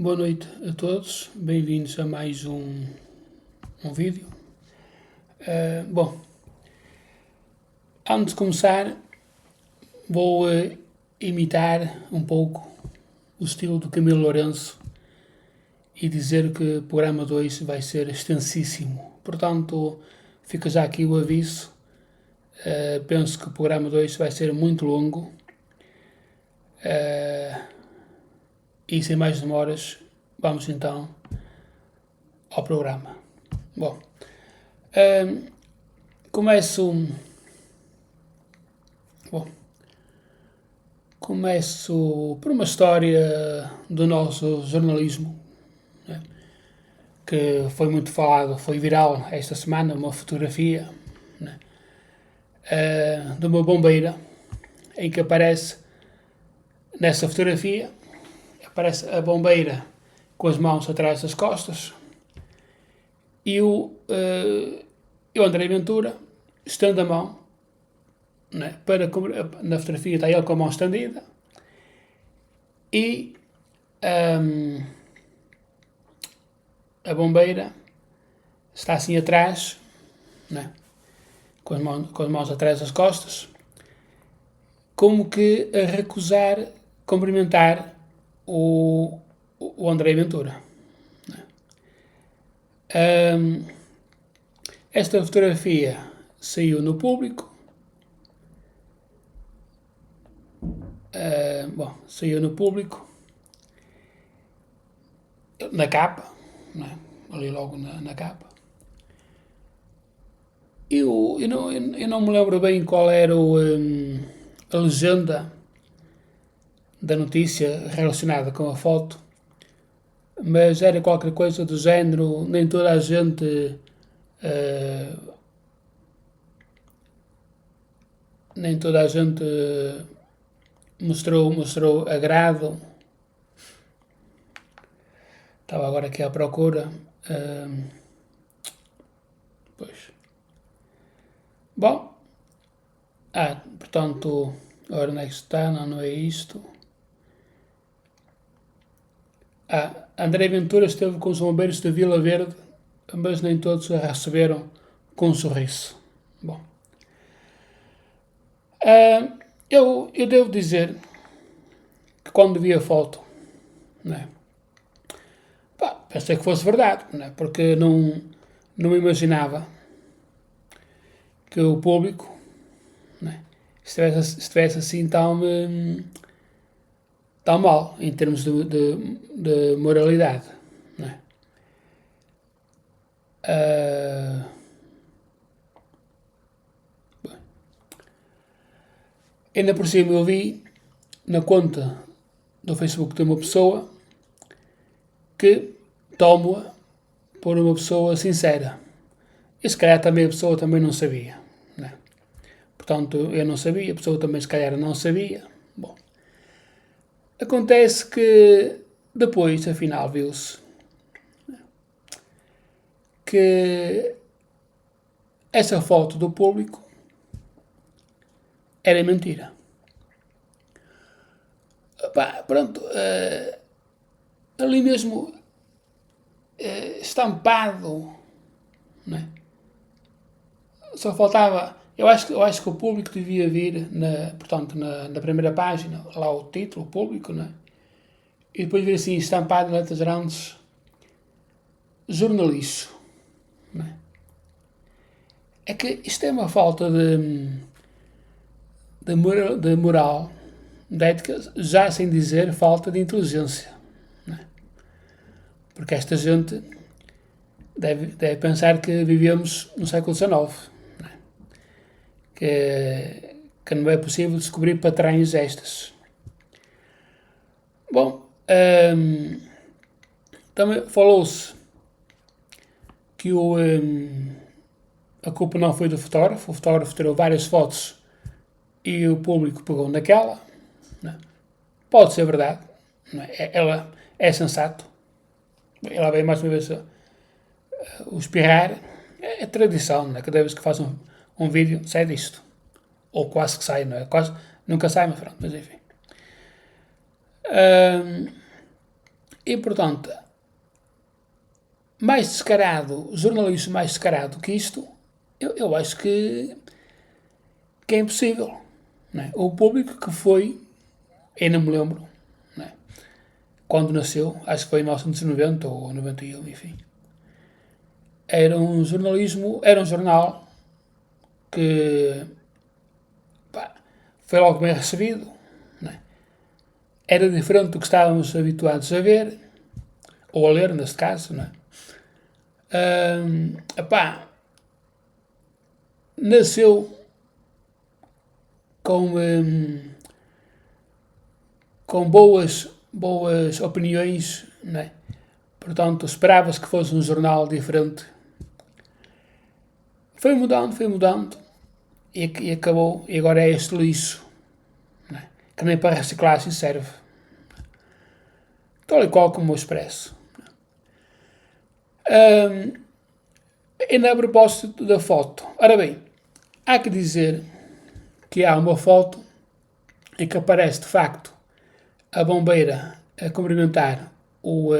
Boa noite a todos, bem-vindos a mais um vídeo. Bom, antes de começar, vou imitar um pouco o estilo do Camilo Lourenço e dizer que o programa 2 vai ser extensíssimo. Portanto, fica já aqui o aviso. Penso que o programa 2 vai ser muito longo. E sem mais demoras, vamos então ao programa. Bom, começo por uma história do nosso jornalismo, né, que foi muito falado, foi viral esta semana, uma fotografia, né, de uma bombeira, em que aparece, nessa fotografia, aparece a bombeira com as mãos atrás das costas e o André Ventura estende a mão, né, na fotografia está ele com a mão estendida e a bombeira está assim atrás, né, com as mãos atrás das costas, como que a recusar cumprimentar o André Ventura. Esta fotografia saiu no Público. Saiu no Público, na capa, né? Ali logo na capa. Eu não me lembro bem qual era a legenda da notícia relacionada com a foto, mas era qualquer coisa do género, nem toda a gente mostrou agrado. Estava agora aqui à procura. Pois. Bom. Portanto, agora onde é que está? Não é isto. André Ventura esteve com os bombeiros de Vila Verde, mas nem todos a receberam com um sorriso. Bom. Eu devo dizer que quando vi a foto, né, pensei que fosse verdade, né, porque não me imaginava que o público, né, estivesse assim tão mal em termos de moralidade. Né. Ainda por cima eu vi na conta do Facebook de uma pessoa que tomo-a por uma pessoa sincera. E se calhar também a pessoa também não sabia. Né? Portanto, eu não sabia, a pessoa também se calhar não sabia. Bom, acontece que depois, afinal, viu-se que essa foto do Público era mentira. Pronto, ali mesmo estampado, né? Só faltava, eu acho que o Público devia vir portanto, na primeira página, lá o título, o Público, né? E depois vir assim estampado em letras grandes, jornalismo. Né? É que isto é uma falta de moral, de ética, já sem dizer falta de inteligência. Né? Porque esta gente deve pensar que vivemos no século XIX. Né? Que não é possível descobrir patrões destas. Bom, também falou-se que a culpa não foi do fotógrafo. O fotógrafo tirou várias fotos e o Público pegou naquela. Né? Pode ser verdade. Ela é sensato. Ela veio mais uma vez o espirrar. É tradição, né? Cada vez que faz um vídeo sai disto. Ou quase que sai, não é? Nunca sai, mas pronto, mas enfim. E, portanto, mais descarado, jornalismo mais descarado que isto, eu acho que é impossível. Não é? O público que foi, eu não me lembro, não é? Quando nasceu, acho que foi em 1990 ou 91, enfim. Era um jornal que pá, foi logo bem recebido, não é? Era diferente do que estávamos habituados a ver, ou a ler, neste caso, não é? Epá, nasceu com, com boas opiniões, não é? Portanto, esperava-se que fosse um jornal diferente. Foi mudando e acabou. E agora é este lixo, não é? Que nem para reciclagem serve. Tal e qual como o Expresso. Ainda a propósito da foto. Ora bem, há que dizer que há uma foto em que aparece de facto a bombeira a cumprimentar o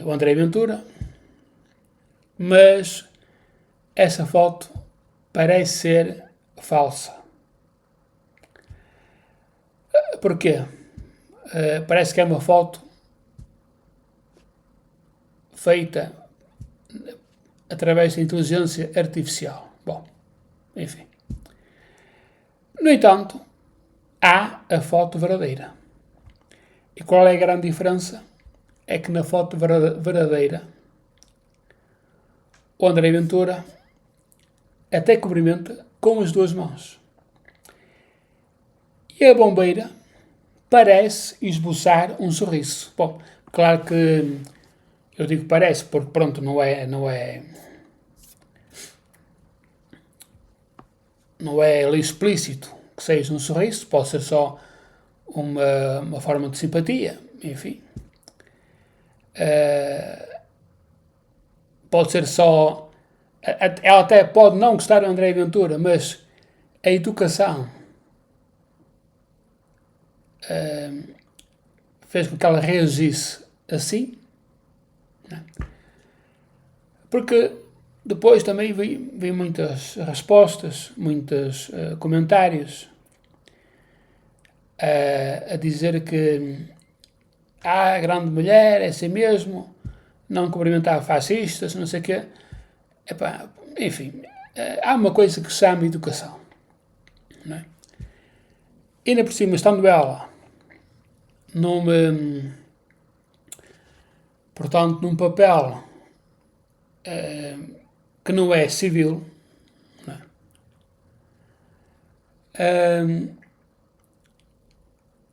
André Ventura, mas essa foto parece ser falsa. Porquê? Parece que é uma foto feita através da inteligência artificial. Bom, enfim. No entanto, há a foto verdadeira. E qual é a grande diferença? É que na foto verdadeira, o André Ventura até cumprimenta com as duas mãos. E a bombeira parece esboçar um sorriso. Bom, claro que eu digo parece porque pronto, não é ali explícito que seja um sorriso, pode ser só uma forma de simpatia, enfim. Pode ser só. Ela até pode não gostar do André Ventura, mas a educação fez com que ela reagisse assim, né? Porque depois também vi muitas respostas, muitos comentários a dizer que a grande mulher é assim mesmo, não cumprimentar fascistas, não sei o quê. Epá, enfim, há uma coisa que se chama educação, não é? E ainda por cima, estando ela portanto, num papel que não é civil, não é?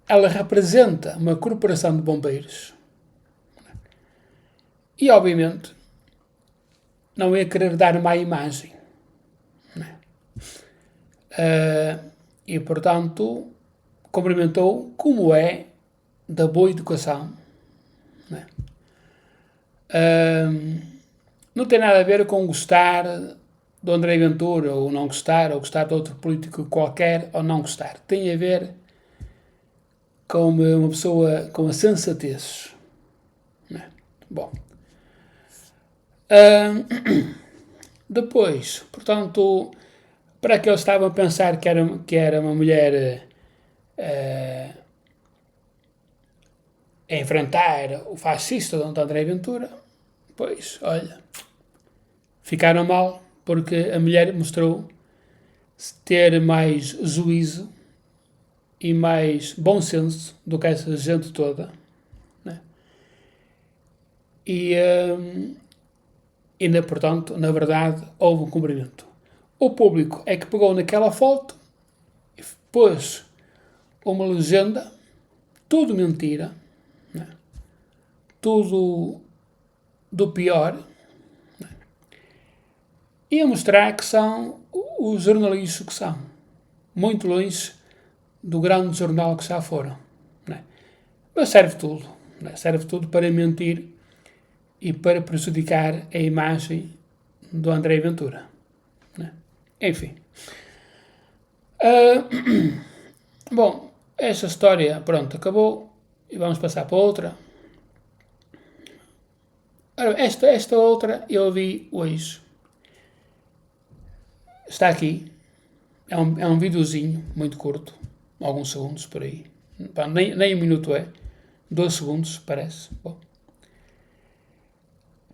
Ela representa uma corporação de bombeiros e, obviamente, não ia querer dar má imagem. Não é? E, portanto, cumprimentou como é da boa educação. Não é? Não tem nada a ver com gostar do André Ventura ou não gostar, ou gostar de outro político qualquer ou não gostar. Tem a ver com uma pessoa com a sensatez. Não é? Bom. Depois, portanto, para que eles estavam a pensar que era uma mulher a enfrentar o fascista de André Ventura, pois, olha, ficaram mal porque a mulher mostrou ter mais juízo e mais bom senso do que essa gente toda, né? E ainda, portanto, na verdade, houve um cumprimento. O público é que pegou naquela foto e pôs uma legenda, tudo mentira, né? Tudo do pior, né? E a mostrar que são os jornalistas que são, muito longe do grande jornal que já foram, né? Mas serve tudo, né? Serve tudo para mentir e para prejudicar a imagem do André Ventura, né? Enfim. Bom, esta história, pronto, acabou e vamos passar para outra. Ora, esta outra eu vi hoje. Está aqui. É um videozinho muito curto, alguns segundos por aí. Pá, nem um minuto é. 12 segundos, parece. Bom.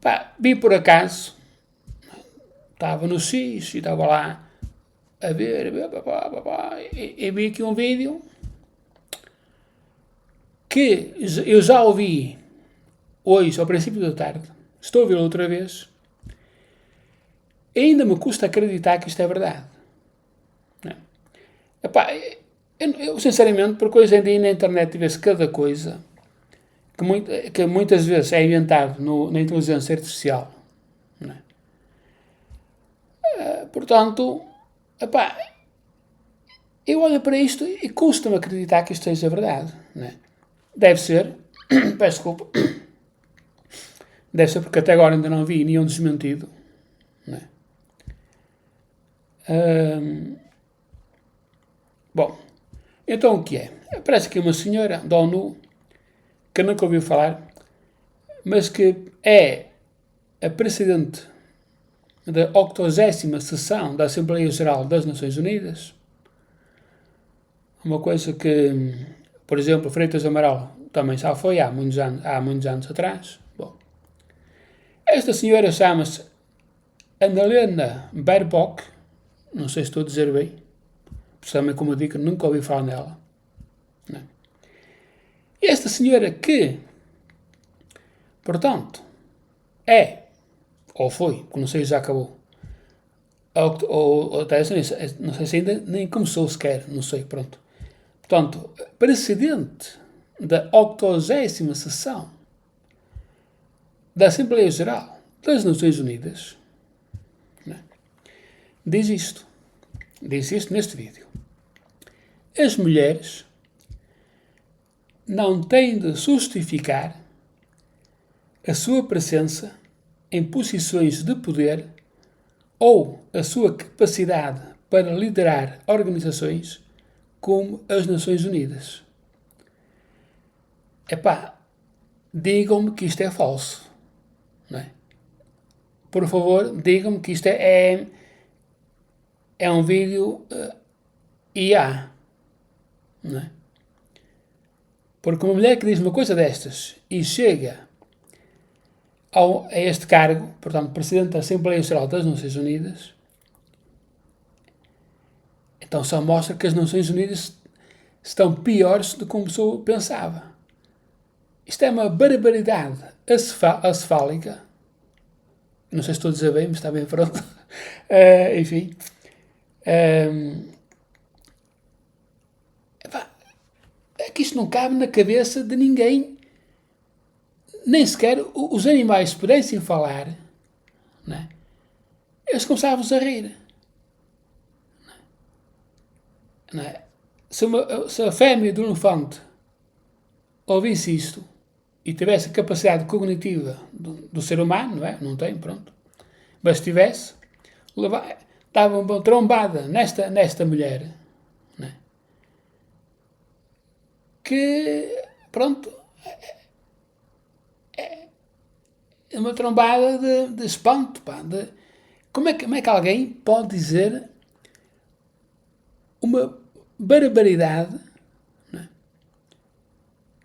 Pá, vi por acaso, estava no X e estava lá a ver, e vi aqui um vídeo que eu já ouvi hoje, ao princípio da tarde, estou a ouvi-lo outra vez, e ainda me custa acreditar que isto é verdade. Não. Epá, eu sinceramente, porque hoje em dia na internet vê-se cada coisa que muitas vezes é inventado na inteligência artificial. Não é? Portanto, epá, eu olho para isto e custa-me acreditar que isto seja verdade. Não é? Deve ser, peço desculpa, deve ser porque até agora ainda não vi nenhum desmentido. Não é? Bom, então o que é? Parece que uma senhora da ONU, que eu nunca ouvi falar, mas que é a presidente da 80ª sessão da Assembleia Geral das Nações Unidas, uma coisa que, por exemplo, Freitas Amaral também já foi há muitos anos atrás. Bom, esta senhora chama-se Annalena Baerbock, não sei se estou a dizer bem, também como eu digo, nunca ouvi falar nela. Não. E esta senhora que, portanto, ou foi, porque não sei se já acabou, ou até não sei se ainda nem começou sequer, não sei, pronto. Portanto, presidente da 80ª sessão da Assembleia Geral das Nações Unidas, né, diz isto neste vídeo. As mulheres não têm de justificar a sua presença em posições de poder ou a sua capacidade para liderar organizações como as Nações Unidas. Epá, digam-me que isto é falso. Não é? Por favor, digam-me que isto é um vídeo IA. Não é? Porque uma mulher que diz uma coisa destas e chega a este cargo, portanto, Presidente da Assembleia Geral das Nações Unidas, então só mostra que as Nações Unidas estão piores do que uma pessoa pensava. Isto é uma barbaridade acefálica. Não sei se estou a dizer bem, mas está bem pronto. Enfim. É que isto não cabe na cabeça de ninguém. Nem sequer os animais se pudessem falar, não é? Eles começavam-se a rir. Não é? Se a fêmea do elefante ouvisse isto e tivesse a capacidade cognitiva do ser humano, não é? Não tem, pronto. Mas se tivesse, dava uma trombada nesta mulher, não é? Que, pronto, é uma trombada de espanto, pá. Como é que alguém pode dizer uma barbaridade, não é?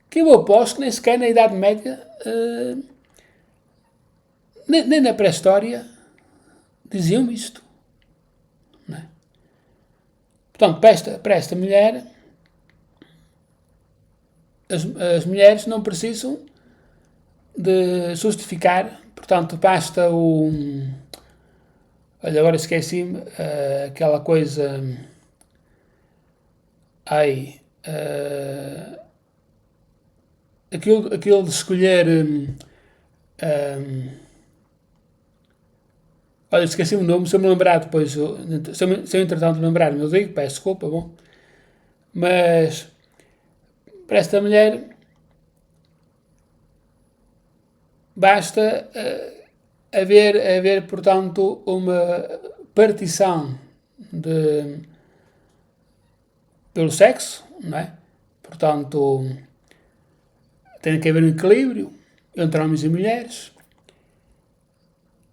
Que eu aposto que nem sequer na Idade Média, nem na pré-história, diziam isto. Não é? Portanto, para esta mulher, as mulheres não precisam de justificar, portanto, basta olha, agora esqueci-me, aquela coisa... aquilo de escolher... olha, esqueci-me o nome, se eu me lembrar depois, se eu entretanto lembrar-me, eu digo, peço desculpa, bom. Mas, para esta mulher, basta haver, portanto, uma partição pelo sexo, não é? Portanto, tem que haver um equilíbrio entre homens e mulheres,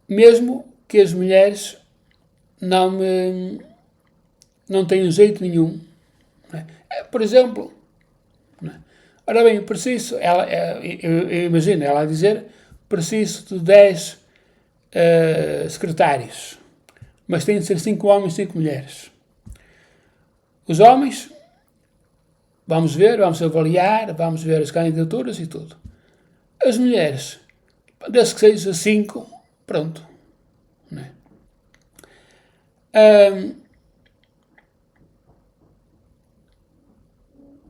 mesmo que as mulheres não tenham jeito nenhum. Por exemplo, ora bem, preciso, eu imagino ela a dizer, preciso de 10 secretários, mas tem de ser 5 homens e 5 mulheres. Os homens, vamos avaliar, vamos ver as candidaturas e tudo. As mulheres, desde que seja 5, pronto. Né?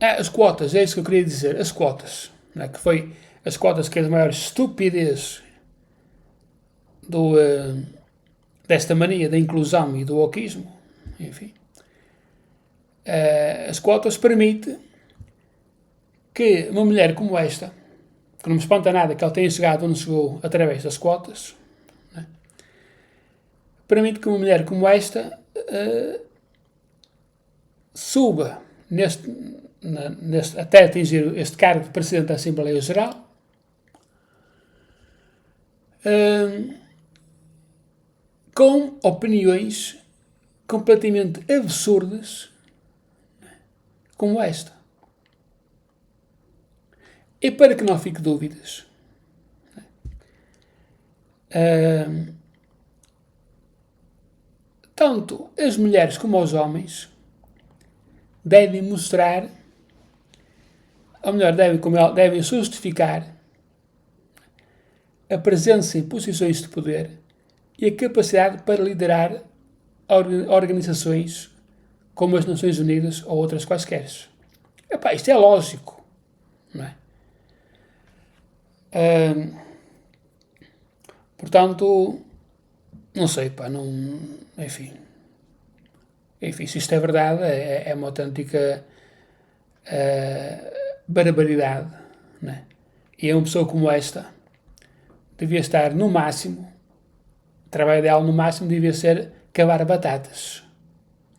As quotas, é isso que eu queria dizer, as quotas. Né? Que foi as quotas que é a maior estupidez desta mania da inclusão e do wokeismo. Enfim. As quotas permitem que uma mulher como esta, que não me espanta nada que ela tenha chegado onde chegou através das quotas, né? Permite que uma mulher como esta suba até atingir este cargo de Presidente da Assembleia Geral, com opiniões completamente absurdas como esta. E para que não fique dúvidas, tanto as mulheres como os homens devem mostrar, ou melhor, devem justificar a presença em posições de poder e a capacidade para liderar organizações como as Nações Unidas ou outras quaisquer. Epá, isto é lógico, não é? Portanto, não sei, pá, não, enfim, se isto é verdade, é uma autêntica barbaridade, né? E uma pessoa como esta devia estar no máximo, o trabalho dela no máximo devia ser cavar batatas,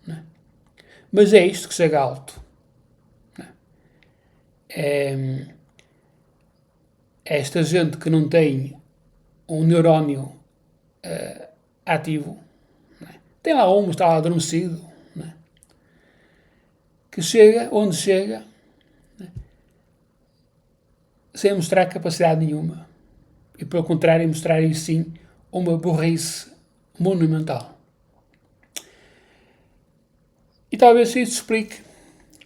né? Mas é isto que chega alto, né? É esta gente que não tem um neurónio ativo, né? Tem lá um, está lá adormecido, né? Que chega onde chega, né? Sem mostrar capacidade nenhuma. E, pelo contrário, mostrar aí sim uma burrice monumental. E talvez isso explique,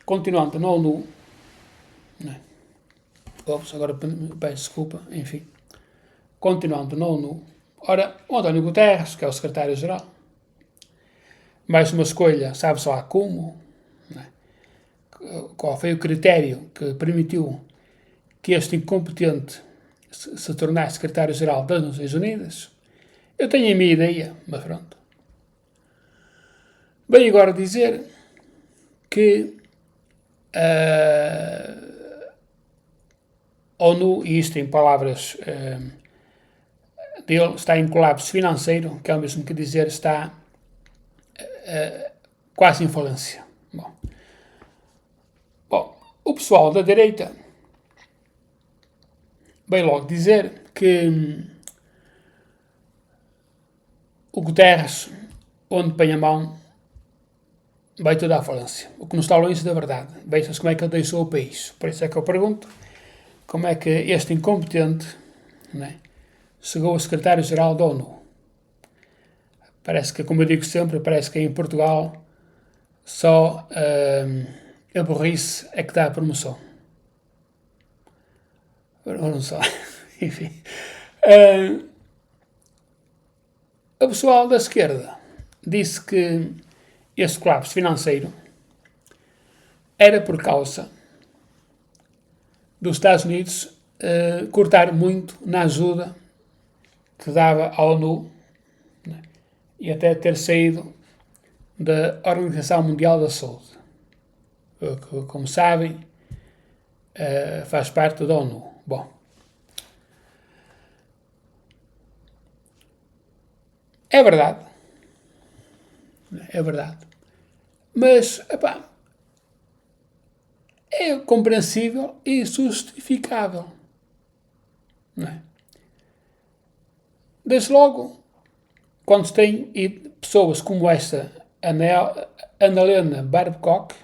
continuando na ONU, né? Ops, agora peço desculpa, enfim. Continuando na ONU, ora, o António Guterres, que é o secretário-geral, mais uma escolha, sabe-se lá como, né? Qual foi o critério que permitiu que este incompetente se tornasse secretário-geral das Nações Unidas? Eu tenho a minha ideia, mas pronto. Bem, agora dizer que a ONU, e isto em palavras dele, está em colapso financeiro, que é o mesmo que dizer está quase em falência. Bom, o pessoal da direita veio logo dizer que o Guterres, onde põe a mão, vai toda à falência. O que não está longe da verdade. Veja-se como é que ele deixou o país. Por isso é que eu pergunto como é que este incompetente, né, chegou a secretário-geral da ONU. Parece que, como eu digo sempre, parece que em Portugal só a burrice é que dá a promoção. Ou não só. Enfim. O pessoal da esquerda disse que este colapso financeiro era por causa dos Estados Unidos cortar muito na ajuda que dava à ONU, né, e até ter saído da Organização Mundial da Saúde, que, como sabem, faz parte da ONU. Bom, é verdade. É verdade. Mas, epá, é compreensível e justificável. Não é? Desde logo, quando se tem pessoas como esta, Annalena Baerbock,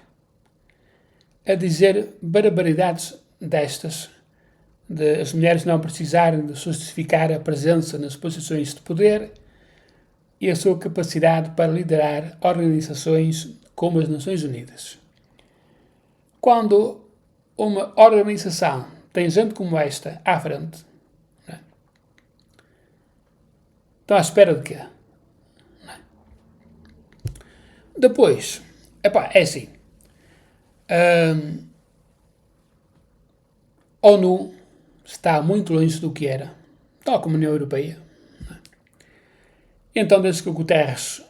a dizer barbaridades destas, de as mulheres não precisarem de justificar a presença nas posições de poder e a sua capacidade para liderar organizações como as Nações Unidas. Quando uma organização tem gente como esta à frente, né, estão à espera de quê? Depois, é assim, a ONU está muito longe do que era, tal como a União Europeia. Então, desde que o Guterres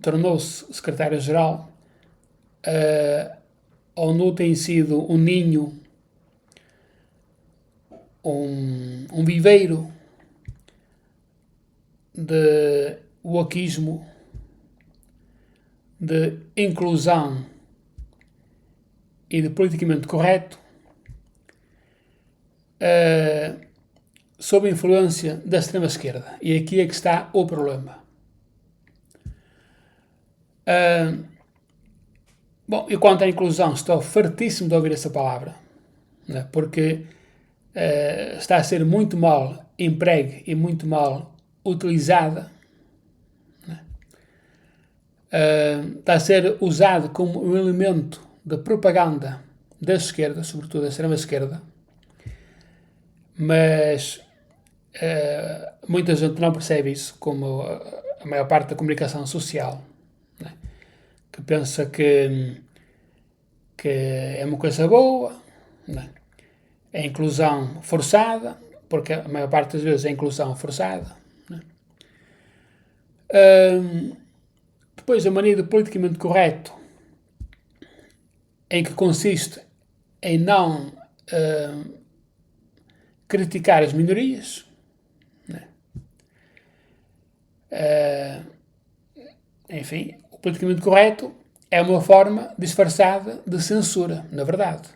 tornou-se secretário-geral, a ONU tem sido um ninho, um viveiro de wokeismo, de inclusão e de politicamente correto, sob a influência da extrema-esquerda. E aqui é que está o problema. Bom, e quanto à inclusão, estou fartíssimo de ouvir essa palavra, né, porque está a ser muito mal empregue e muito mal utilizada, né, está a ser usado como um elemento de propaganda da esquerda, sobretudo da extrema-esquerda, mas muita gente não percebe isso, como a maior parte da comunicação social, né, que pensa que é uma coisa boa, né, é inclusão forçada, porque a maior parte das vezes é inclusão forçada. Né. Depois a mania do politicamente correto, em que consiste em não criticar as minorias, né. Enfim, o politicamente correto é uma forma disfarçada de censura, na verdade.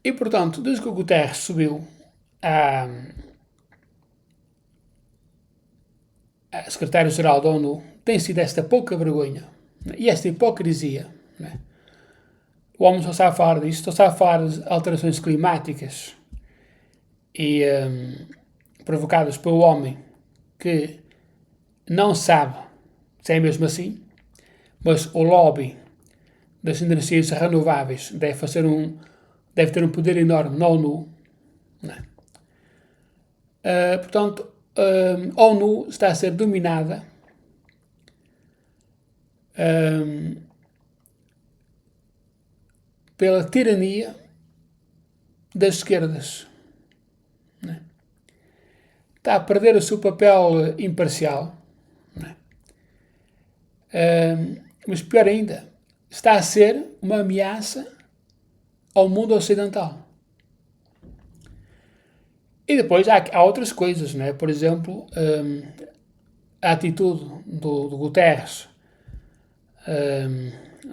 E, portanto, desde que o Guterres subiu a secretário-geral da ONU, tem sido esta pouca vergonha, né, e esta hipocrisia. Né. O homem só sabe falar disto, só sabe falar de alterações climáticas e provocadas pelo homem, que não sabe se é mesmo assim, mas o lobby das energias renováveis deve ter um poder enorme na ONU. Né. Portanto, a ONU está a ser dominada pela tirania das esquerdas. Né. Está a perder o seu papel imparcial. Né. Mas pior ainda, está a ser uma ameaça ao mundo ocidental. E depois há outras coisas, né? Por exemplo, a atitude do Guterres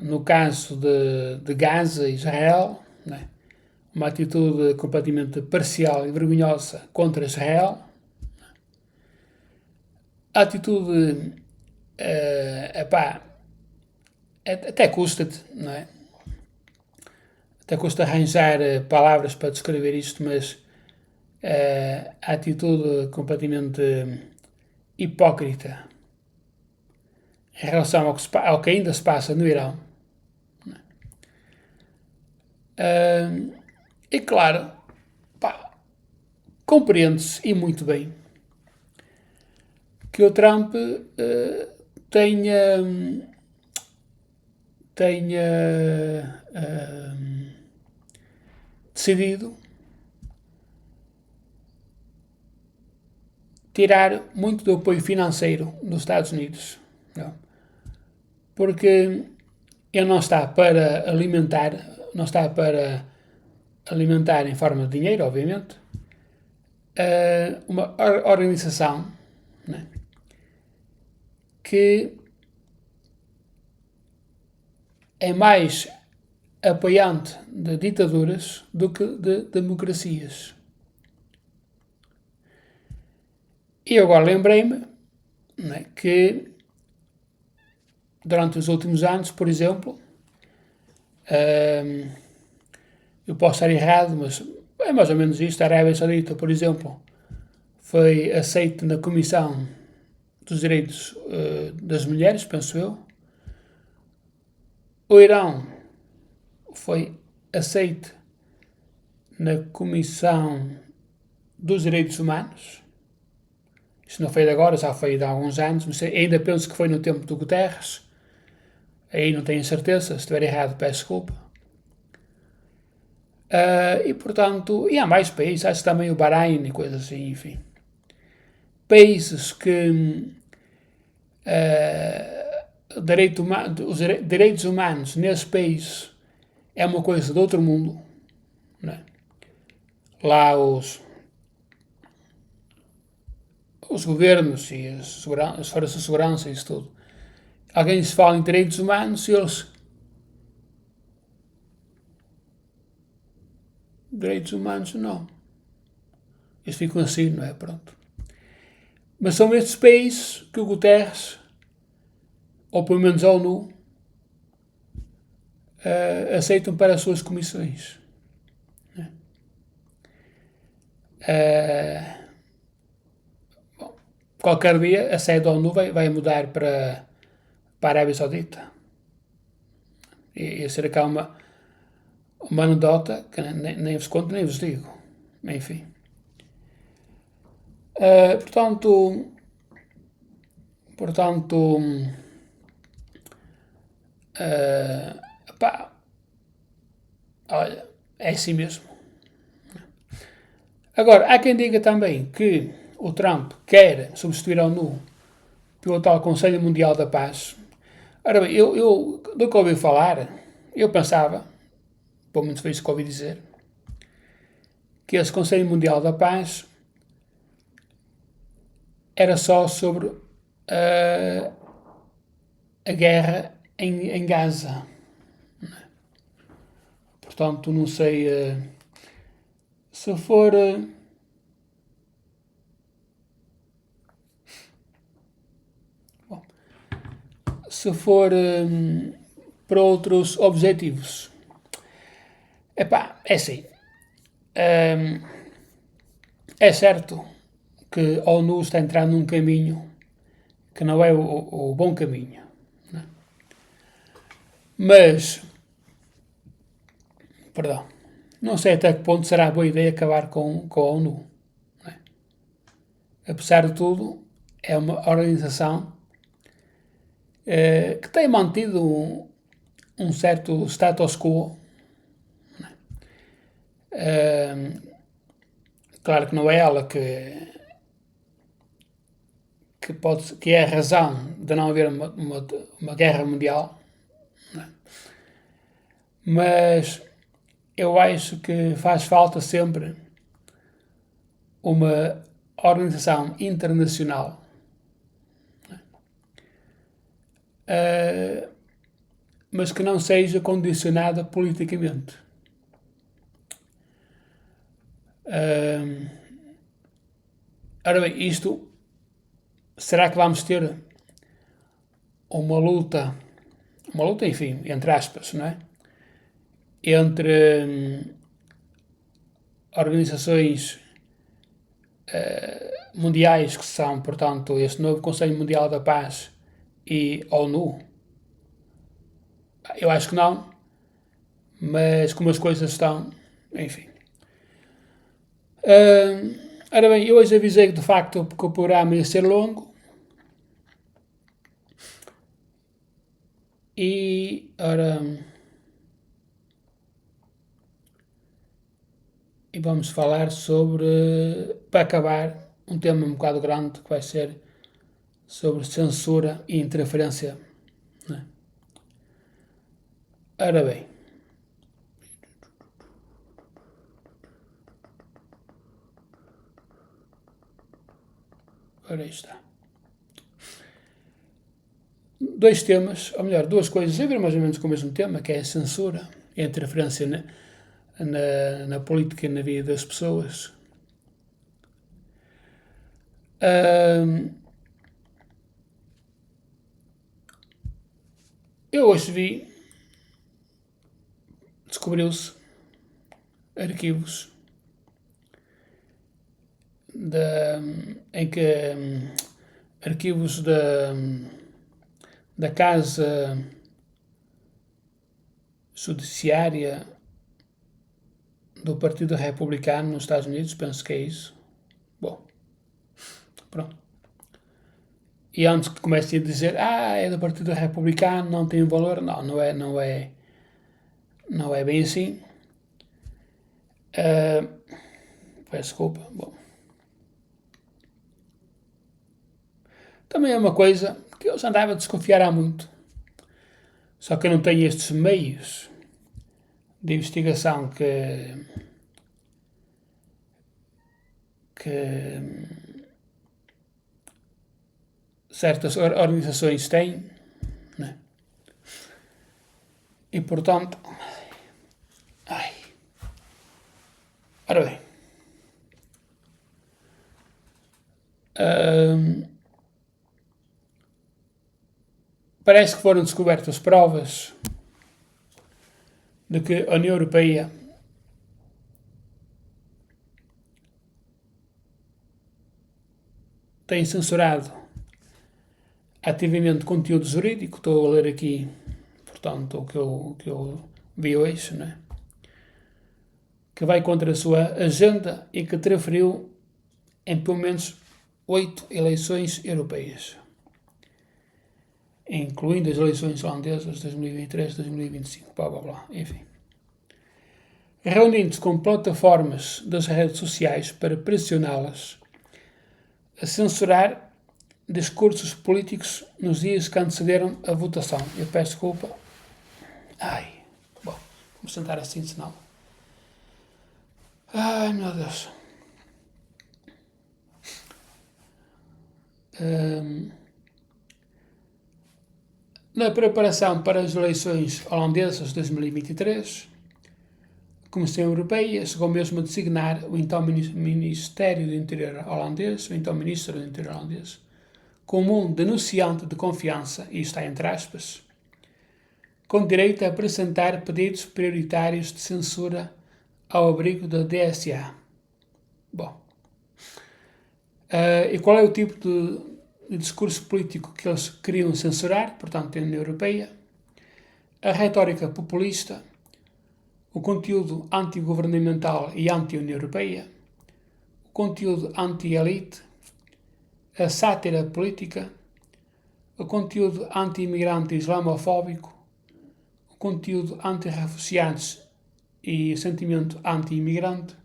no caso de Gaza e Israel, né? Uma atitude completamente parcial e vergonhosa contra Israel. A atitude, até custa-te, não é? Até custa arranjar palavras para descrever isto, mas a atitude completamente hipócrita em relação ao que ainda se passa no Irão. E claro, compreende-se, e muito bem, que o Trump tenha decidido tirar muito do apoio financeiro dos Estados Unidos. Não? Porque ele não está para alimentar em forma de dinheiro, obviamente, uma organização, né, que é mais apoiante de ditaduras do que de democracias. E agora lembrei-me, né, que durante os últimos anos, por exemplo, eu posso estar errado, mas é mais ou menos isto. A Arábia Saudita, por exemplo, foi aceita na Comissão dos Direitos das Mulheres, penso eu. O Irão foi aceito na Comissão dos Direitos Humanos. Isto não foi de agora, já foi de há alguns anos, mas ainda penso que foi no tempo do Guterres. Aí não tenho certeza, se estiver errado peço desculpa. E portanto, e há mais países, acho que também o Bahrein e coisas assim, enfim. Países que os direitos humanos nesses países é uma coisa de outro mundo, né? Lá os governos e as forças de segurança e isso tudo. Alguém se fala em direitos humanos e eles... Direitos humanos, não. Eles ficam assim, não é? Pronto. Mas são estes países que o Guterres, ou pelo menos a ONU, aceitam para as suas comissões. Bom, qualquer dia a sede da ONU vai mudar para a Arábia Saudita. E ser cá uma anedota que nem vos conto, nem vos digo. Enfim. Portanto, pá, olha, é assim mesmo. Agora, há quem diga também que o Trump quer substituir a ONU pelo tal Conselho Mundial da Paz. Ora bem, eu do que ouvi falar, eu pensava, pelo menos foi isso que ouvi dizer, que esse Conselho Mundial da Paz era só sobre a guerra em Gaza. Portanto, não sei se for... se for para outros objetivos. Epá, é assim. É certo que a ONU está a entrar num caminho que não é o bom caminho. Né? Mas, perdão, não sei até que ponto será boa ideia acabar com a ONU. Né? Apesar de tudo, é uma organização que tem mantido um certo status quo. Claro que não é ela que é a razão de não haver uma guerra mundial, né? Mas eu acho que faz falta sempre uma organização internacional mas que não seja condicionada politicamente. Ora bem, isto, será que vamos ter uma luta, enfim, entre aspas, não é? Entre organizações mundiais que são, portanto, este novo Conselho Mundial da Paz e a ONU? Eu acho que não, mas como as coisas estão, enfim. Ora bem, eu hoje avisei que de facto que o programa ia ser longo e, e vamos falar sobre, para acabar, um tema um bocado grande que vai ser sobre censura e interferência. Né? Ora bem, ora aí está. dois temas, ou melhor, duas coisas a ver mais ou menos com o mesmo tema, que é a censura e a interferência na política e na vida das pessoas. Eu hoje vi, descobriu-se arquivos em que arquivos da Casa Judiciária do Partido Republicano nos Estados Unidos, penso que é isso. Bom, pronto. E antes que comecem a dizer, é do Partido Republicano, não tem valor, não é bem assim. Peço desculpa. Bom. Também é uma coisa que eu já andava a desconfiar há muito. Só que eu não tenho estes meios de investigação que certas organizações têm, né? E portanto, ora bem, parece que foram descobertas provas de que a União Europeia tem censurado ativamente conteúdo jurídico. Estou a ler aqui, portanto, o que eu vi hoje, né? Que vai contra a sua agenda e que interferiu em pelo menos 8 eleições europeias, incluindo as eleições holandesas de 2023, 2025, blá blá blá, enfim. Reunindo-se com plataformas das redes sociais para pressioná-las a censurar discursos políticos nos dias que antecederam a votação. Eu peço desculpa. Bom, vou sentar assim, senão. Meu Deus. Na preparação para as eleições holandesas de 2023, a Comissão Europeia chegou mesmo a designar o então Ministério do Interior holandês, o então Ministro do Interior holandês, como um denunciante de confiança, e está entre aspas, com direito a apresentar pedidos prioritários de censura ao abrigo da DSA. Bom, e qual é o tipo de discurso político que eles queriam censurar, portanto, na União Europeia? A retórica populista, o conteúdo anti-governamental e anti-União Europeia, o conteúdo anti-elite, a sátira política, o conteúdo anti-imigrante e islamofóbico, o conteúdo anti-refugiados e sentimento anti-imigrante,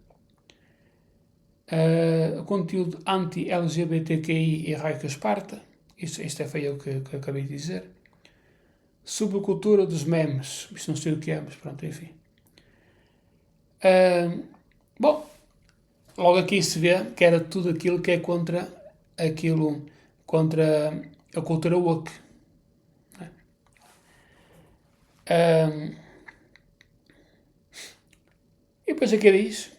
o conteúdo anti-LGBTQI e Raica Esparta, isto foi eu que acabei de dizer, subcultura dos memes, isto não sei o que é, mas pronto, enfim. Bom, logo aqui se vê que era tudo aquilo que é contra a cultura woke. E depois aqui diz,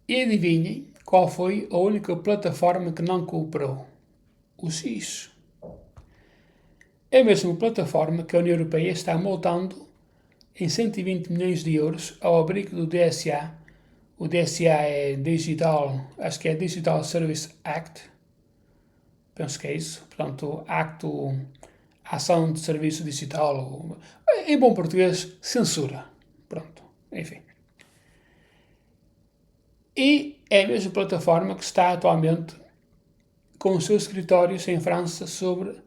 e adivinhem qual foi a única plataforma que não cooperou? O X. É a mesma plataforma que a União Europeia está multando em 120 milhões de euros ao abrigo do DSA. O DSA é acho que é Digital Service Act, penso que é isso, portanto, Ação de Serviço Digital, em bom português, censura, pronto, enfim. E é a mesma plataforma que está atualmente com os seus escritórios em França sob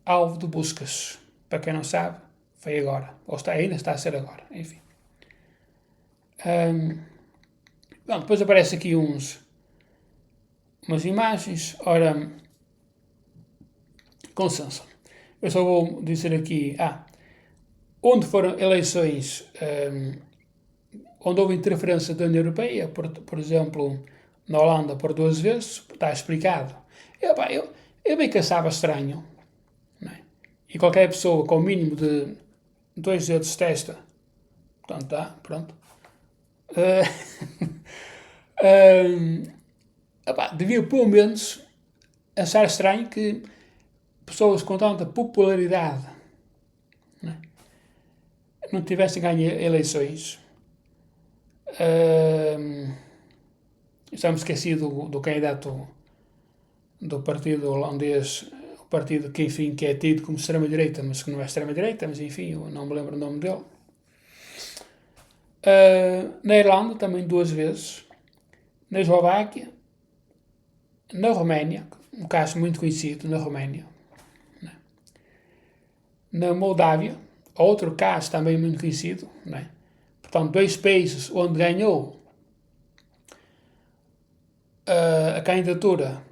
alvo de buscas. Para quem não sabe, foi agora, ou ainda está a ser agora, enfim. Bom, depois aparece aqui umas imagens, ora, com censura. Eu só vou dizer aqui, onde foram eleições, onde houve interferência da União Europeia, por exemplo, na Holanda por 2 vezes, está explicado. Eu bem que achava estranho, E qualquer pessoa com o mínimo de 2 dedos de testa, portanto, pronto. Devia pelo menos achar estranho que pessoas com tanta popularidade, né, não tivessem ganho eleições. Estamos esquecidos do candidato do partido holandês, o partido que, enfim, que é tido como extrema-direita, mas que não é extrema-direita, mas enfim, eu não me lembro o nome dele. Na Irlanda também 2 vezes, na Eslováquia, na Roménia, um caso muito conhecido na Roménia, né? Na Moldávia, outro caso também muito conhecido, né? Portanto, 2 países onde ganhou a candidatura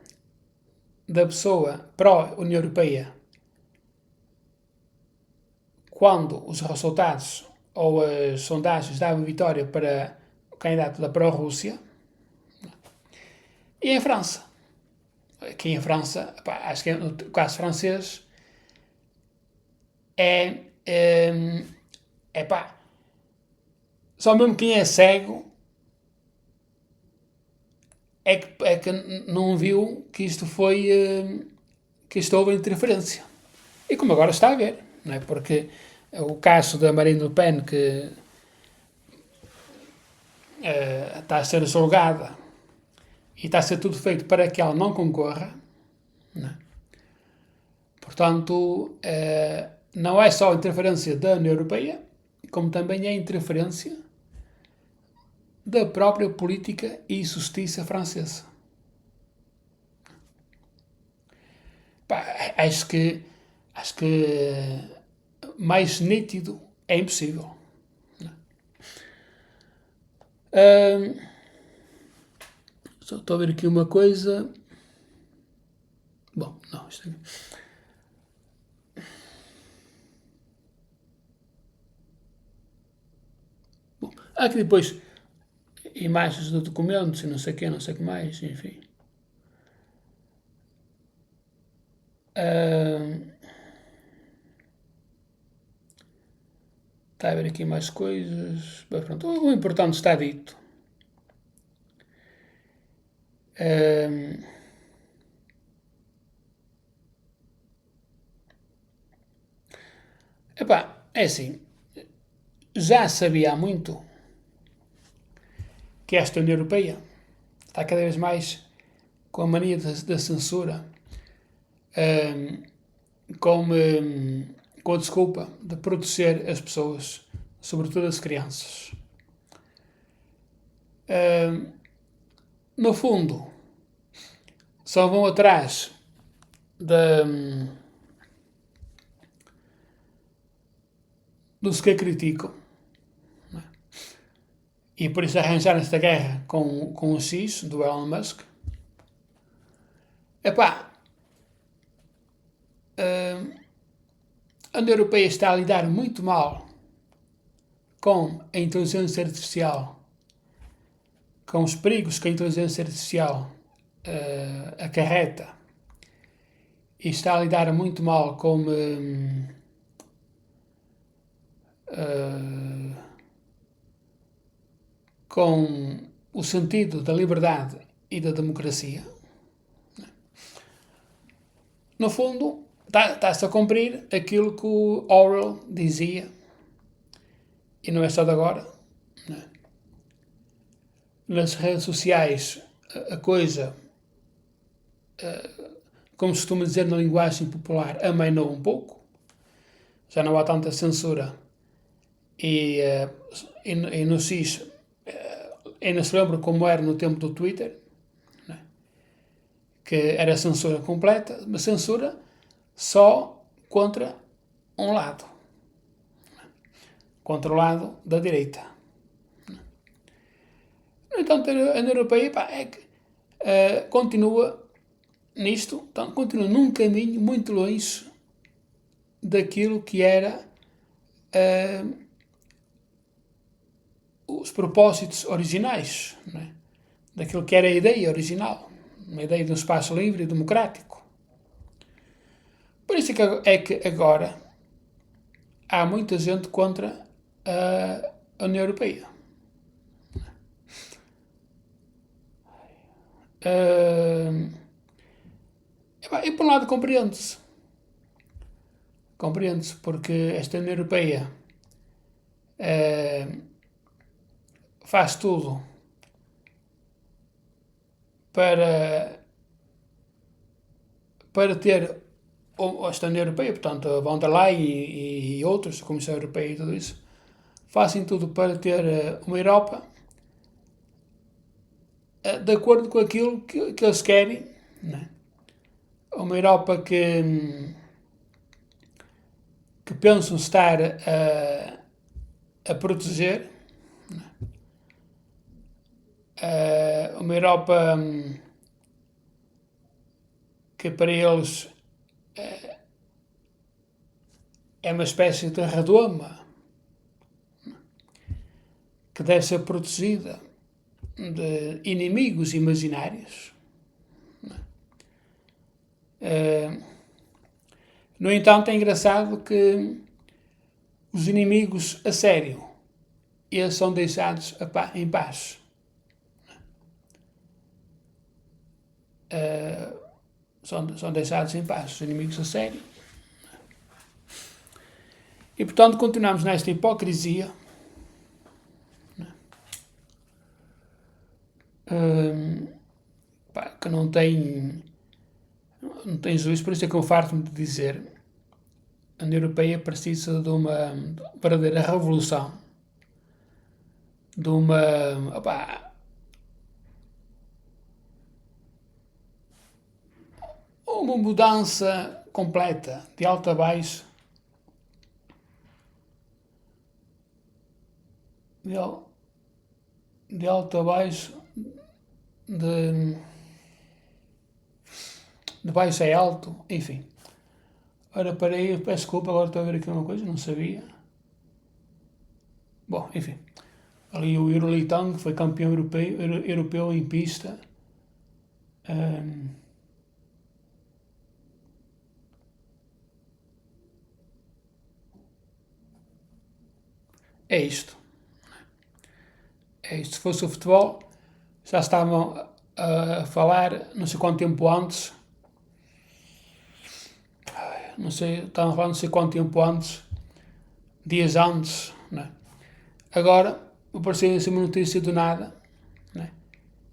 da pessoa pró-União Europeia quando os resultados ou as sondagens davam vitória para o candidato da pró-Rússia. E em França. Aqui em França, acho que no caso francês só mesmo quem é cego é que não viu que isto foi, que isto houve interferência. E como agora está a ver, não é? Porque o caso da Marine Le Pen, que está a ser julgada e está a ser tudo feito para que ela não concorra, não é? Portanto, não é só interferência da União Europeia, como também é interferência da própria política e justiça francesa. Acho que mais nítido é impossível. Só estou a ver aqui uma coisa. Bom, não, isto aqui. Bom, há aqui depois imagens de documentos e não sei o que, não sei o que mais, enfim. Está a ver aqui mais coisas. Bem, pronto, o importante está dito. É assim, já sabia há muito que esta União Europeia está cada vez mais com a mania da censura, com a desculpa de proteger as pessoas, sobretudo as crianças. No fundo, só vão atrás dos que a criticam, não é? E por isso arranjaram esta guerra com o X, do Elon Musk. A União Europeia está a lidar muito mal com a inteligência artificial, com os perigos que a inteligência artificial acarreta, e está a lidar muito mal com o sentido da liberdade e da democracia. No fundo, está-se a cumprir aquilo que o Orwell dizia, e não é só de agora, não é? Nas redes sociais, a coisa, como se costuma dizer na linguagem popular, amainou um pouco. Já não há tanta censura. E no X, ainda se lembra como era no tempo do Twitter, né? Que era censura completa, mas censura só contra um lado, contra o lado da direita. No entanto, a União Europeia continua nisto, então, continua num caminho muito longe daquilo que era os propósitos originais, não é? Daquilo que era a ideia original, uma ideia de um espaço livre e democrático. Por isso é que agora há muita gente contra a União Europeia. E por um lado compreende-se. Compreende-se porque esta União Europeia faz tudo para ter esta União Europeia, portanto, a von der Leyen e outros, a Comissão Europeia e tudo isso, fazem tudo para ter uma Europa de acordo com aquilo que eles querem, né? Uma Europa que pensam estar a proteger, uma Europa que para eles é uma espécie de redoma que deve ser protegida de inimigos imaginários. No entanto, é engraçado que os inimigos a sério, eles são deixados em paz. São deixados em paz, os inimigos a sério. E, portanto, continuamos nesta hipocrisia que não tem juízo. Por isso é que eu farto-me de dizer: a União Europeia precisa de uma verdadeira revolução, de uma mudança completa, de alto a baixo, de alto a baixo, de baixo a alto, enfim. Ora, parei, peço desculpa, agora estou a ver aqui uma coisa, não sabia. Bom, enfim. Ali o Eurolitão, que foi campeão europeu em pista. É isto. É isto. Se fosse o futebol, já estavam a falar, não sei quanto tempo antes, estavam a falar não sei quanto tempo antes, dias antes, né? Agora, apareceu assim uma notícia do nada, né?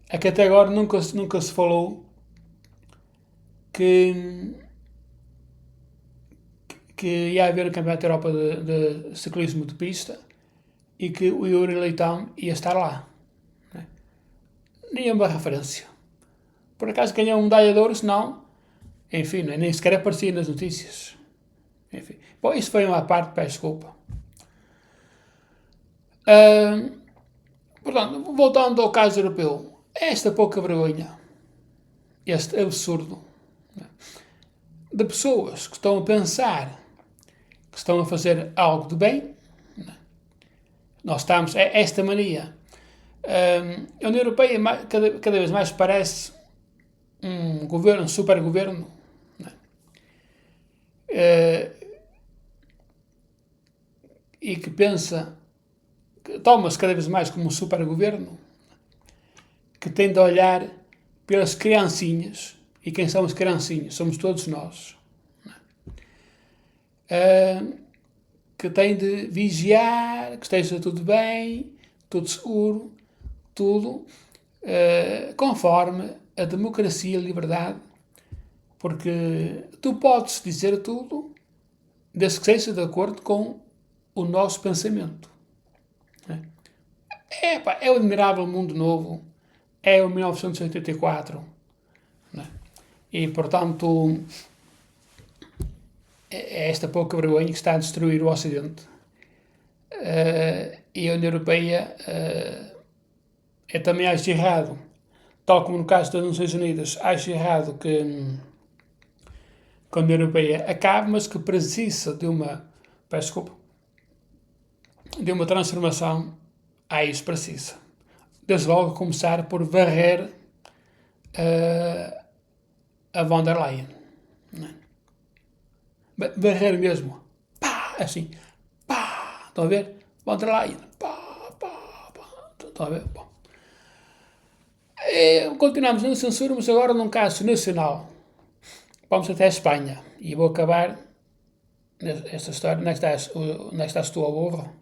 É que até agora nunca se falou que ia haver o Campeonato da Europa de Ciclismo de Pista e que o Yuri Leitão ia estar lá. Né? Nenhuma referência. Por acaso ganhou um medalha de ouro, senão, enfim, nem sequer aparecia nas notícias. Enfim. Bom, isso foi uma parte, peço desculpa. Portanto, voltando ao caso europeu, esta pouca vergonha, este absurdo, né, de pessoas que estão a pensar que estão a fazer algo de bem, né. Nós estamos, esta mania. A União Europeia cada vez mais parece um governo, um super governo, né, e que pensa, que toma-se cada vez mais como um super governo, que tem de olhar pelas criancinhas. E quem são as criancinhas? Somos todos nós. Que tem de vigiar, que esteja tudo bem, tudo seguro, tudo conforme a democracia e a liberdade, porque tu podes dizer tudo desde que seja de acordo com o nosso pensamento. É o admirável mundo novo, é o 1984, né? E portanto é esta pouca vergonha que está a destruir o Ocidente. E a União Europeia também acho errado, tal como no caso das Nações Unidas, acho errado que a União Europeia acabe, mas que precisa de uma transformação. Isso precisa. Desde logo começar por varrer a von der Leyen. Barrer mesmo. Pá, assim. Pá, estão a ver? Vão ter lá e pá, pá, pá. Estão a ver? Bom. Continuamos na censura, mas agora num caso nacional. Vamos até a Espanha. E vou acabar esta história. Onde estás tu ao burro?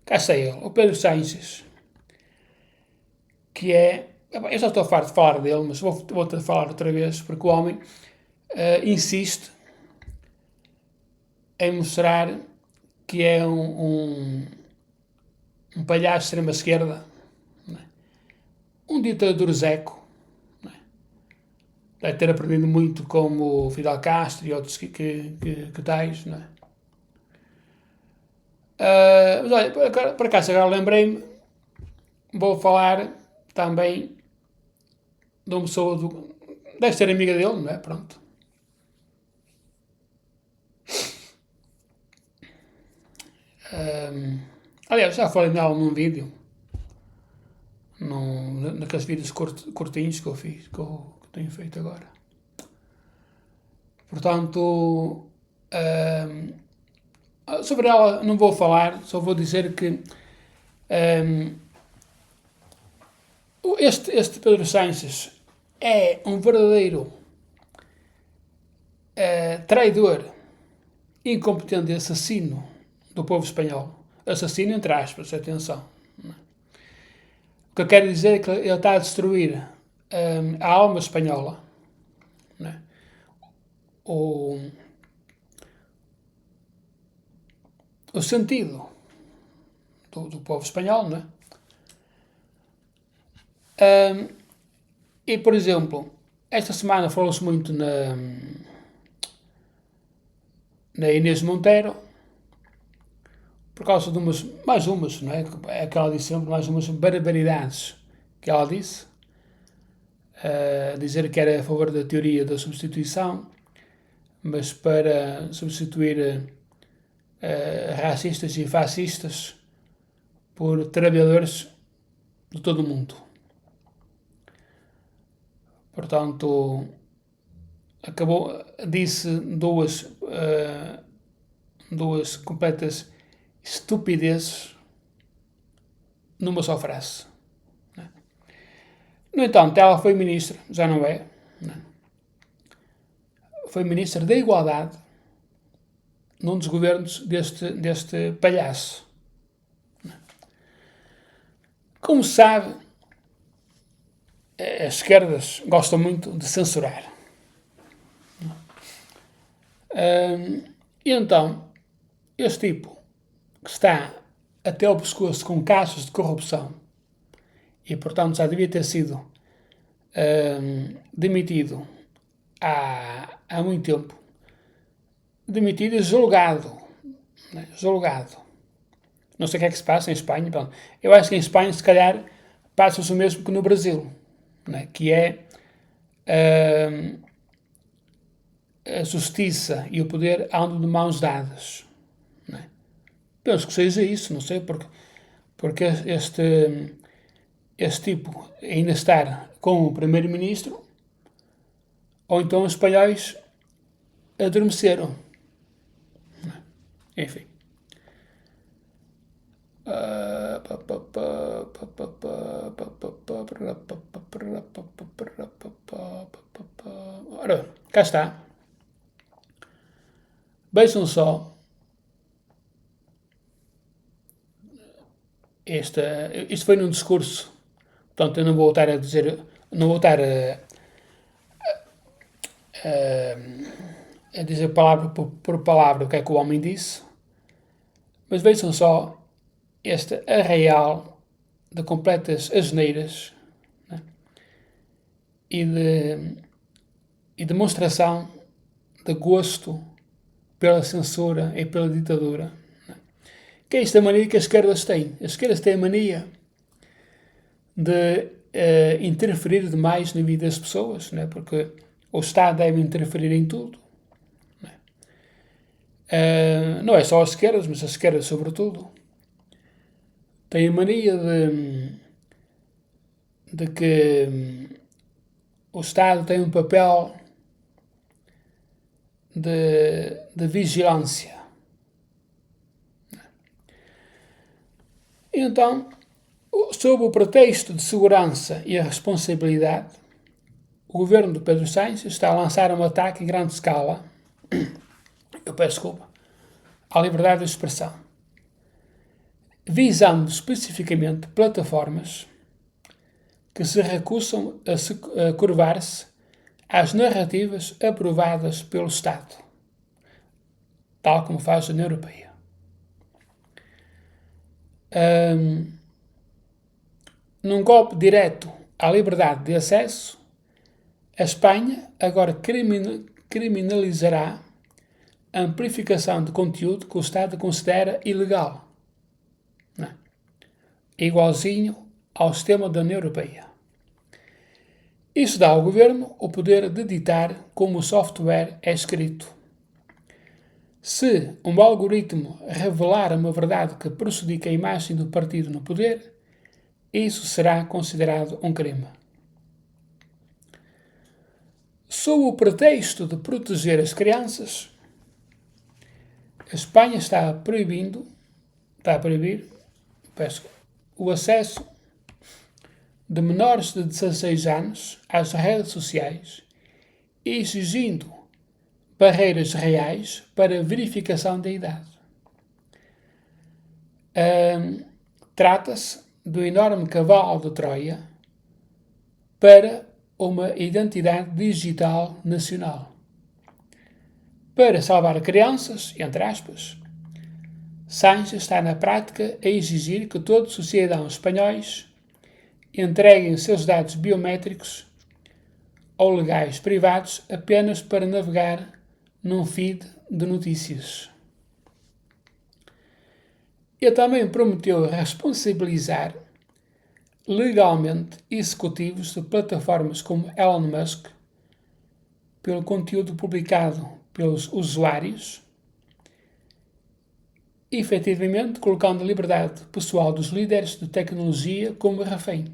Cá está ele, o Pedro Sánchez. Que é. Eu já estou farto de falar dele, mas vou-te falar outra vez, porque o homem insiste em mostrar que é um palhaço de extrema-esquerda, um ditador zeco, deve ter aprendido muito como o Fidel Castro e outros que tais, não é? Mas olha, por acaso agora lembrei-me, vou falar também de uma pessoa deve ser amiga dele, não é? Pronto. Aliás, já falei nela num vídeo, naqueles vídeos curtinhos que eu fiz, que eu tenho feito agora. Portanto, sobre ela não vou falar, só vou dizer que este Pedro Sánchez é um verdadeiro traidor, incompetente e assassino do povo espanhol. Assassino entre aspas, atenção. O que eu quero dizer é que ele está a destruir a alma espanhola. Né? O sentido do povo espanhol, não é? E, por exemplo, esta semana falou-se muito na Inês Monteiro, por causa de mais umas, não é? É que ela disse sempre, mais umas barbaridades que ela disse. Dizer que era a favor da teoria da substituição, mas para substituir racistas e fascistas por trabalhadores de todo o mundo. Portanto, disse duas completas estupidezes numa só frase. No entanto, ela foi ministra, já não é? Foi ministra da Igualdade num dos governos deste palhaço. Como se sabe, as esquerdas gostam muito de censurar. E então, este tipo, que está até ao pescoço com casos de corrupção e, portanto, já devia ter sido demitido há muito tempo, demitido e julgado. Né? Julgado. Não sei o que é que se passa em Espanha. Pronto. Eu acho que em Espanha, se calhar, passa-se o mesmo que no Brasil, né? Que é a justiça e o poder andam de mãos dadas. Né? Penso que seja isso, não sei, porque este tipo ainda estar com o primeiro-ministro, ou então os espanhóis adormeceram. Enfim. Ora, cá está. Vejam só. Isto foi num discurso. Portanto, eu não vou estar a dizer. Não vou estar a dizer palavra por palavra o que é que o homem disse. Mas vejam só este arraial de completas asneiras, né? e demonstração de gosto pela censura e pela ditadura. Né? Que é esta mania que as esquerdas têm. As esquerdas têm a mania de interferir demais na vida das pessoas, né? Porque o Estado deve interferir em tudo. Né? Não é só as esquerdas, mas as esquerdas sobretudo. Têm a mania de que o Estado tem um papel de vigilância. Então, sob o pretexto de segurança e a responsabilidade, o governo de Pedro Sánchez está a lançar um ataque em grande escala, eu peço desculpa, à liberdade de expressão, visando especificamente plataformas que se recusam a curvar-se às narrativas aprovadas pelo Estado, tal como faz a União Europeia. Num golpe direto à liberdade de acesso, a Espanha agora criminalizará a amplificação de conteúdo que o Estado considera ilegal. Não é? Igualzinho ao sistema da União Europeia. Isso dá ao governo o poder de ditar como o software é escrito. Se um algoritmo revelar uma verdade que prejudica a imagem do partido no poder, isso será considerado um crime. Sob o pretexto de proteger as crianças, a Espanha está a proibir o acesso de menores de 16 anos às redes sociais, exigindo barreiras reais para verificação da idade. Trata-se do enorme cavalo de Troia para uma identidade digital nacional. Para salvar crianças, entre aspas, Sánchez está na prática a exigir que todos os cidadãos espanhóis entreguem seus dados biométricos ou legais privados apenas para navegar num feed de notícias. Ele também prometeu responsabilizar legalmente executivos de plataformas como Elon Musk pelo conteúdo publicado pelos usuários, efetivamente colocando a liberdade pessoal dos líderes de tecnologia como refém.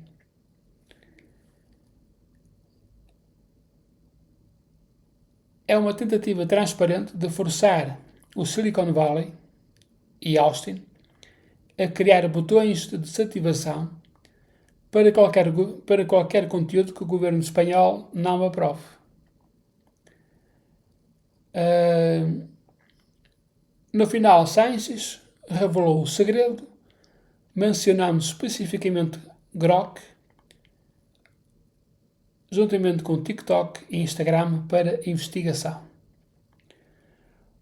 É uma tentativa transparente de forçar o Silicon Valley e Austin a criar botões de desativação para qualquer conteúdo que o governo espanhol não aprove. No final, Sánchez revelou o segredo, mencionando especificamente Grok, juntamente com TikTok e Instagram para investigação.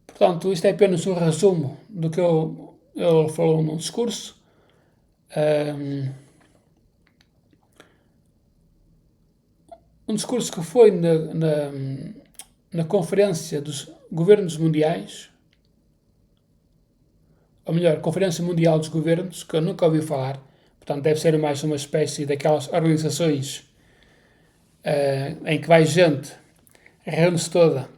Portanto, isto é apenas um resumo do que ele falou num discurso. Um discurso que foi na Conferência dos Governos Mundiais, ou melhor, Conferência Mundial dos Governos, que eu nunca ouvi falar. Portanto, deve ser mais uma espécie daquelas organizações em que vai gente, reúne-se toda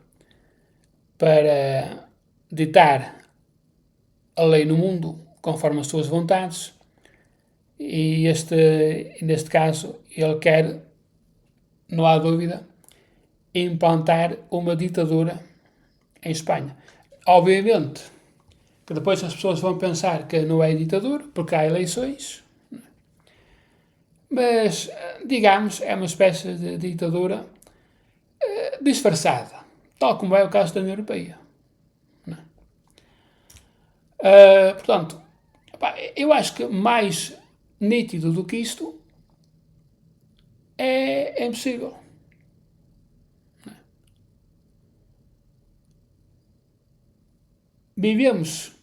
para ditar a lei no mundo conforme as suas vontades, e neste caso ele quer, não há dúvida, implantar uma ditadura em Espanha. Obviamente que depois as pessoas vão pensar que não é ditadura porque há eleições, mas digamos é uma espécie de ditadura disfarçada, tal como é o caso da União Europeia. Portanto, eu acho que mais nítido do que isto é impossível. Vivemos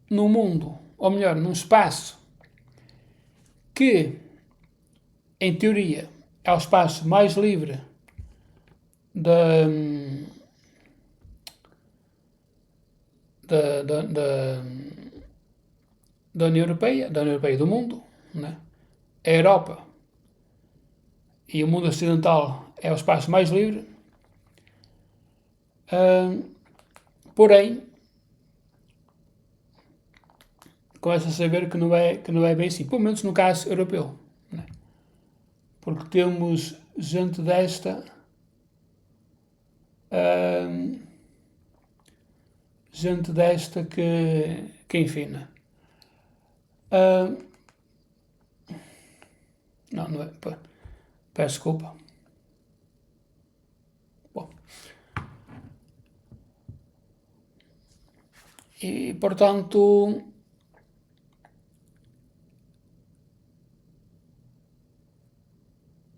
num mundo, ou melhor, num espaço que, em teoria, é o espaço mais livre da União Europeia, do mundo, né? A Europa e o mundo ocidental é o espaço mais livre, porém começa-se a ver que não é bem assim, pelo menos no caso europeu, né? Porque temos gente desta Ahm, gente desta que enfim, né? Ahm, não, não é. Peço desculpa. Bom, e portanto,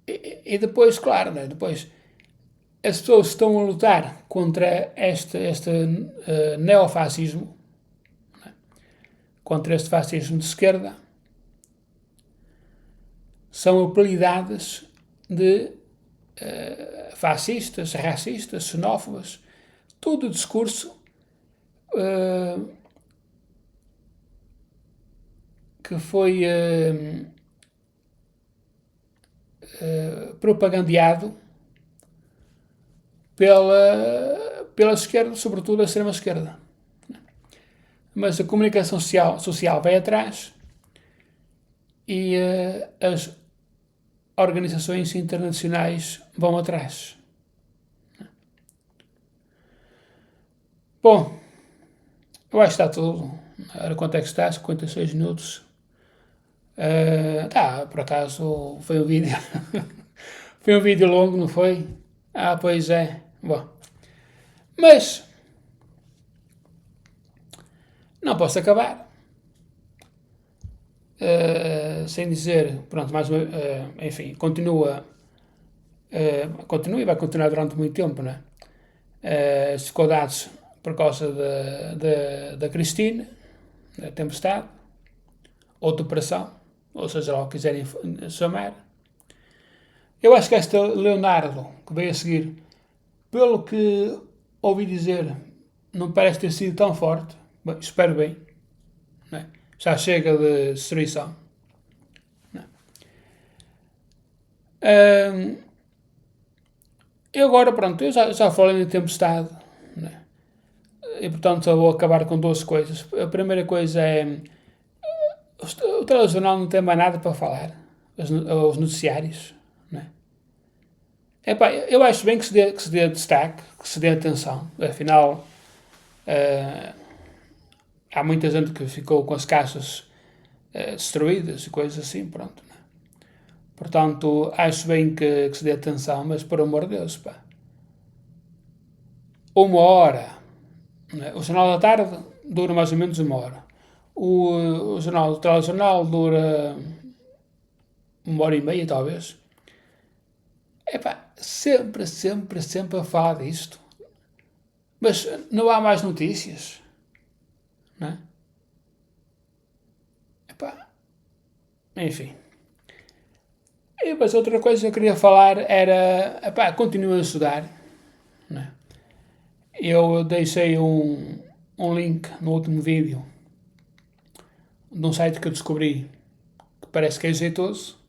e depois, claro, né? Depois as pessoas estão a lutar contra este neofascismo, contra este fascismo de esquerda, são apelidadas de fascistas, racistas, xenófobas, todo o discurso uh, que foi propagandeado pela esquerda, sobretudo a extrema-esquerda. Mas a comunicação social vai atrás e as organizações internacionais vão atrás. Bom, eu acho que está tudo. Ora, quanto é que está? 56 minutos. Por acaso foi um vídeo. Foi um vídeo longo, não foi? Ah, pois é. Bom, mas não posso acabar sem dizer, pronto, mais uma, enfim, continua e vai continuar durante muito tempo, né? Dificuldades por causa da Cristina, da Tempestade, outra operação, ou seja lá o que quiserem chamar. Eu acho que esta Leonardo, que veio a seguir, pelo que ouvi dizer, não parece ter sido tão forte. Bem, espero bem. Né? Já chega de destruição. Né? E agora, pronto, eu já falei de tempestade. Né? E portanto só vou acabar com duas coisas. A primeira coisa é o telejornal não tem mais nada para falar. Os noticiários. Né? Epá, eu acho bem que se dê destaque, que se dê atenção. Afinal, uh, há muita gente que ficou com as caixas destruídas e coisas assim, pronto. Né? Portanto, acho bem que se dê atenção, mas por amor de Deus, pá. Uma hora. Né? O Jornal da Tarde dura mais ou menos uma hora. O telejornal dura uma hora e meia, talvez. Epá, sempre a falar disto. Mas não há mais notícias, né? Epá, enfim. E depois outra coisa que eu queria falar era, epá, continuo a estudar, né? Eu deixei um link no último vídeo de um site que eu descobri que parece que é jeitoso,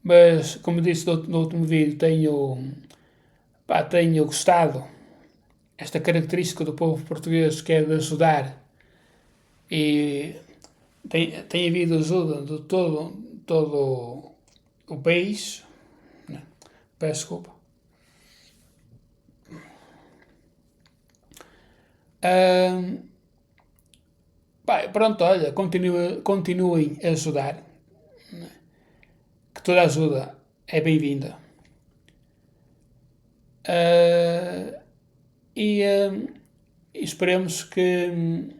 mas como disse no último vídeo, tenho gostado esta característica do povo português que é de ajudar e tem havido ajuda de todo o país. Né? Peço desculpa. Pronto, olha, continuem a ajudar, né? Que toda ajuda é bem-vinda. Uh, e, uh, e esperemos que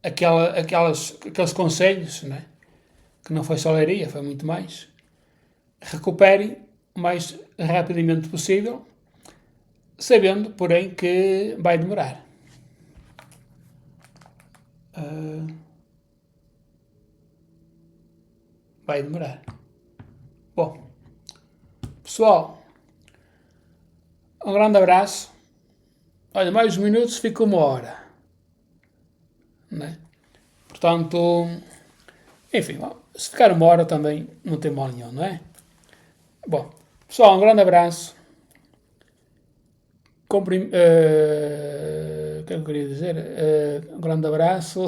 aqueles conselhos, né? Que não foi só leiria, foi muito mais, recuperem o mais rapidamente possível, sabendo, porém, que vai demorar. Vai demorar. Bom, pessoal, um grande abraço. Olha, mais uns minutos fica uma hora. Né? Portanto, enfim, se ficar uma hora também não tem mal nenhum, não é? Bom, pessoal, um grande abraço. O que eu queria dizer? Um grande abraço.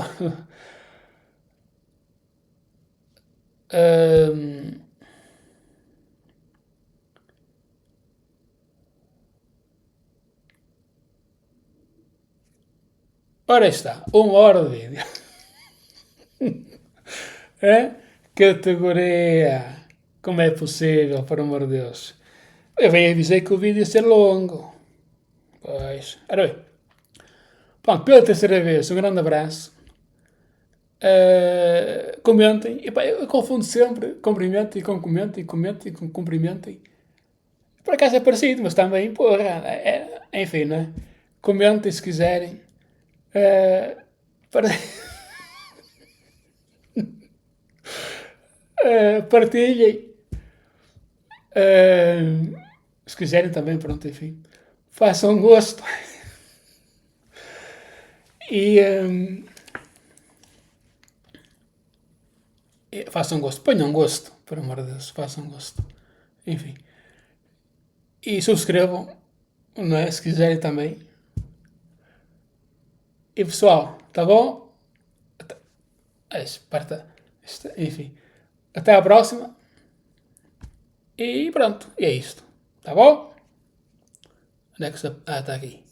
Ora está, 1 hora de vídeo. É? Categoria. Como é possível, por amor de Deus? Eu venho a dizer que o vídeo ia ser longo. Pois. Ora bem. Pronto, pela terceira vez, um grande abraço. Comentem. Epá, eu confundo sempre cumprimento e com comento e comento e com cumprimentem. Por acaso é parecido, mas também, porra, enfim, né? Comentem se quiserem. Uh, para, partilhem. Se quiserem também, pronto, enfim. Façam gosto. E façam gosto. Ponham gosto, por amor de Deus. Façam gosto. Enfim. E subscrevam, não é? Se quiserem também. E pessoal, tá bom? Enfim. Até à próxima. E pronto. E é isto. Tá bom? Onde é que está? Ah, está aqui.